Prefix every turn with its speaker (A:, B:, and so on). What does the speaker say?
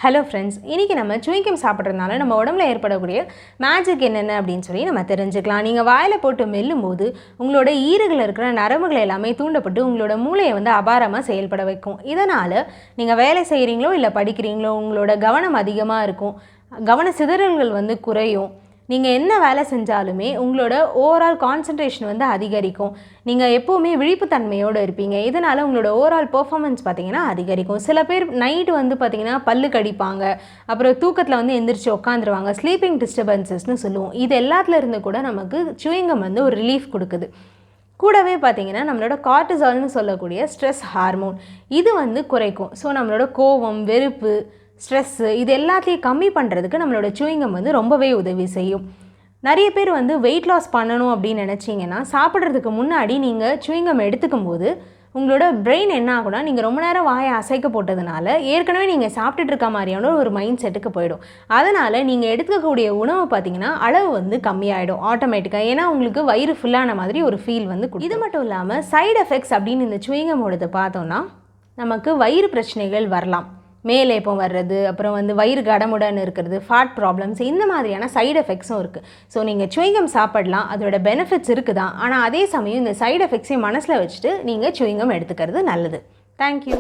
A: Hello friends, இன்றைக்கி நம்ம chewing gum சாப்பிட்றதுனால நம்ம உடம்புல ஏற்படக்கூடிய மேஜிக் என்னென்ன அப்படின்னு சொல்லி நம்ம தெரிஞ்சுக்கலாம். நீங்கள் வாயில் போட்டு மெல்லும் போது உங்களோட ஈறுகளில் இருக்கிற நரம்புகள் எல்லாமே தூண்டப்பட்டு உங்களோட மூளையை வந்து அபாரமாக செயல்பட வைக்கும். இதனால் நீங்கள் வேலை செய்கிறீங்களோ இல்லை படிக்கிறீங்களோ உங்களோட கவனம் அதிகமாக இருக்கும், கவன சிதறல்கள் வந்து குறையும். நீங்கள் என்ன வேலை செஞ்சாலுமே உங்களோட ஓவரால் கான்சன்ட்ரேஷன் வந்து அதிகரிக்கும். நீங்கள் எப்போவுமே விழிப்புத்தன்மையோடு இருப்பீங்க. இதனால் உங்களோட ஓவரால் பெர்ஃபார்மன்ஸ் பார்த்திங்கன்னா அதிகரிக்கும். சில பேர் நைட்டு வந்து பார்த்திங்கன்னா பல்லு கடிப்பாங்க, அப்புறம் தூக்கத்தில் வந்து எந்திரிச்சு உட்காந்துருவாங்க, ஸ்லீப்பிங் டிஸ்டர்பன்சஸ்னு சொல்லுவோம். இது எல்லாத்துல இருந்து கூட நமக்கு சுவிங்கம் வந்து ஒரு ரிலீஃப் கொடுக்குது. கூடவே பார்த்திங்கன்னா நம்மளோட கார்டிசால்னு சொல்லக்கூடிய ஸ்ட்ரெஸ் ஹார்மோன் இது வந்து குறைக்கும். ஸோ நம்மளோட கோபம், வெறுப்பு, ஸ்ட்ரெஸ்ஸு இது எல்லாத்தையும் கம்மி பண்ணுறதுக்கு நம்மளோட சுவிங்கம் வந்து ரொம்பவே உதவி செய்யும். நிறைய பேர் வந்து வெயிட் லாஸ் பண்ணணும் அப்படின்னு நினச்சிங்கன்னா சாப்பிட்றதுக்கு முன்னாடி நீங்கள் சுவிங்கம் எடுத்துக்கும் போது உங்களோட பிரெயின் என்ன ஆகும்னா, நீங்கள் ரொம்ப நேரம் வாயை அசைக்க போட்டதுனால ஏற்கனவே நீங்கள் சாப்பிட்டுட்டு இருக்க மாதிரியான ஒரு மைண்ட் செட்டுக்கு போயிடும். அதனால் நீங்கள் எடுத்துக்கக்கூடிய உணவு பார்த்திங்கன்னா அளவு வந்து கம்மியாயிடும் ஆட்டோமேட்டிக்காக. ஏன்னா உங்களுக்கு வயிறு ஃபுல்லான மாதிரி ஒரு ஃபீல் வந்து இது மட்டும் இல்லாமல் சைடு எஃபெக்ட்ஸ் அப்படின்னு இந்த சுவிங்கமோடது பார்த்தோன்னா நமக்கு வயிறு பிரச்சனைகள் வரலாம். மேலேப்பம் வர்றது, அப்புறம் வந்து வயிறு கடமுடன் இருக்கிறது, ஃபேட் ப்ராப்ளம்ஸ், இந்த மாதிரியான சைடு எஃபெக்ட்ஸும் இருக்குது. ஸோ நீங்கள் சுவிங்கம் சாப்பிடலாம், அதோட பெனிஃபிட்ஸ் இருக்குது தான். ஆனால் அதே சமயம் இந்த சைடு எஃபெக்ட்ஸையும் மனசில் வச்சுட்டு நீங்கள் சுவிங்கம் எடுத்துக்கிறது நல்லது. தேங்க்யூ.